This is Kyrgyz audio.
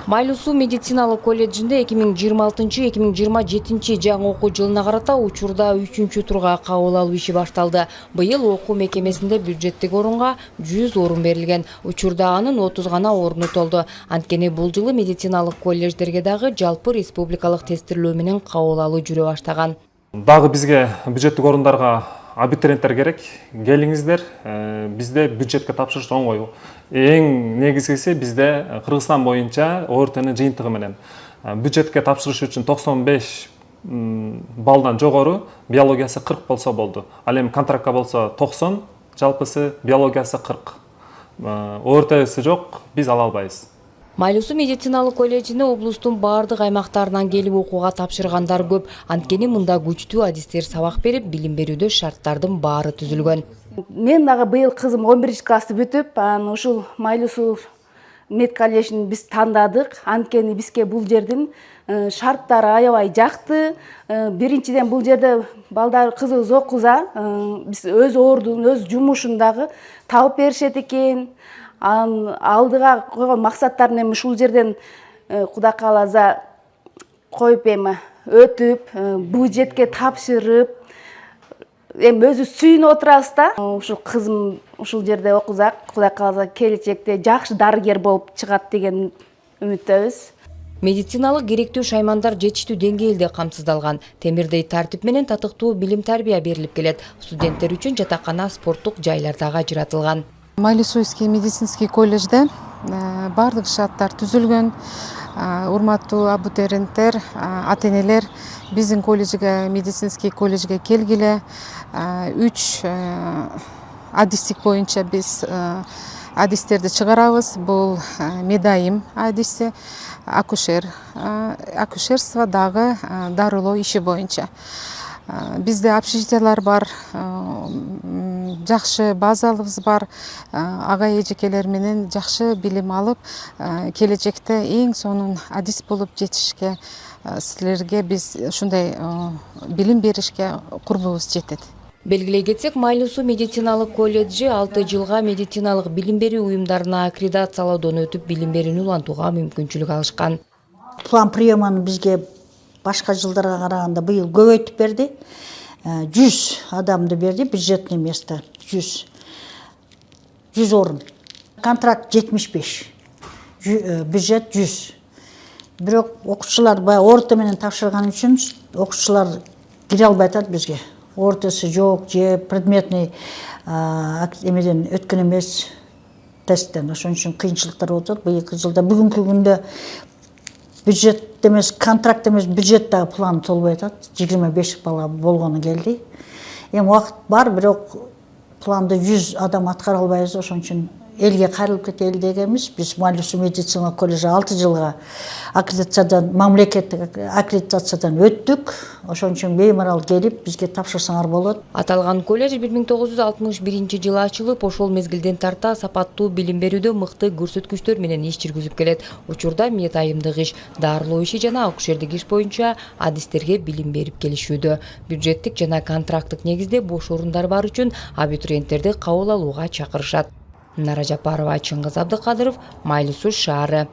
Майлуу Суу медициналык колледжинде 2026-2027 жаңы окуу жылына карата учурда 3-чү турга кабыл алуу иши башталды. Быйыл окуу мекемесинде бюджеттик орунга 100 орун берилген. Учурда анын 30 гана оруну толду. Анткени бул жылы медициналык колледждерге дагы жалпы республикалык тестирлөө менен кабыл алуу жүрө баштаган. Дагы бизге бюджеттик орундарга абитуриенттер керек. Келиңиздер, бизде бюджетке тапшырыш оңой. Эң негизгиси бизде Кыргызстан боюнча ОРТнын жыйынтыгы менен бюджетке тапшырыш үчүн 95 балдан жогору биологиясы 40 болсо болду. Ал эми контрактка болсо 90, жалпысы биологиясы 40. ОРТсы жок, биз ала албайбыз. Майлуу Суу медициналык колледжине облустун бардык аймактарынан келип окууга тапшыргандар көп. Анткени мында күчтүү адистер сабак берип, билим берүүдө шарттардын баары түзүлгөн. Мен дагы быйыл кызым 11-классты бүтүп, ушул Майлуу Суу мед колледжин биз тандадык. Анткени бизге бул жердин шарттары аябай жакты. Биринчиден бул жерде балдар кызыбыз окуза, биз өз ордун, өз жумушун дагы табып беришет экен. Алдыга койгон максаттарын эми ушул жерден Кудай кааласа коюп эми өтүп, бюджетке тапшырып, эми өзүбүз сүйүнүп отурабыз да. Ушул кызым ушул жерде окузак, Кудай кааласа келечекте жакшы дарыгер болуп чыгат деген үмүттөбүз. Медициналык керектүү шаймандар жетиштүү деңгээлде камсыздалган. Темирдей тартип менен татыктуу билим тарбия берилип келет. Студенттер үчүн жатакана, спорттук жайлар дагы ажыратылган. Майлуу Суу медицинский колледжде бардык шарттар түзүлгөн. Урматтуу абитуриенттер, ата-энелер биздин колледжге, медицинский колледжге келгиле. 3 адистик боюнча биз адистерди чыгарабыз. Бул медайым адиси, акушерство дагы дарылоо иши боюнча. Бизде общежитиялар бар, жакшы базалыбыз бар, ага эжекелер менен жакшы билим алып, келечекте эң сонун адис болуп жетишке, силерге биз ушундай билим беришке курбубуз жетет. Белгилей кетсек, Майлуу Суу медициналык колледжи 6 жылга медициналык билим берүү уюмдарына аккредитациялоодон өтүп, билим берүүнү улантууга мүмкүнчүлүк алышкан. План приеманы бизге башка жылдарга караганда быйыл көбөйтүп берди. 100 адамды берди, бюджетный место 100 орун. Контракт 75, бюджет 100. Бирок окуучулар орто менен тапшырган үчүн окуучулар кире албай атат бизге. Ортосы жок, же предметный эмеден өткөн эмес тесттен. Ошон үчүн кыйынчылыктар болуп атат. Быйылкы жылда бүгүнкү күндө бюджет эмес, контракт эмес, бюджет дагы план толбой атат. 25 бала болгону келди. Эми убакыт бар, бирок планды 100 адам аткара албайбыз. Ошон үчүн элге кайрылып кетели дегенбиз. Биз Майлуу Суу медициналык колледжи 6 жылга мамлекеттик аккредитациядан өттүк. Ошон үчүн беймарал келип бизге тапшырсаңар болот. Аталган колледж 1961 жылы ачылып, ошол мезгилден тарта сапаттуу билим берүүдө мыкты көрсөткүчтөр менен иш жүргүзүп келет. Учурда медайымдык иш, дарылоо иши жана акушердик иш боюнча адистерге билим берип келишүүдө. Бюджеттик жана контракттык негизде бош орундар бар үчүн абитуриенттерди кабыл алууга чакырышат. Нара Жапарова, Чыңгыз Абдыкадыров, Майлуу Суу шаары.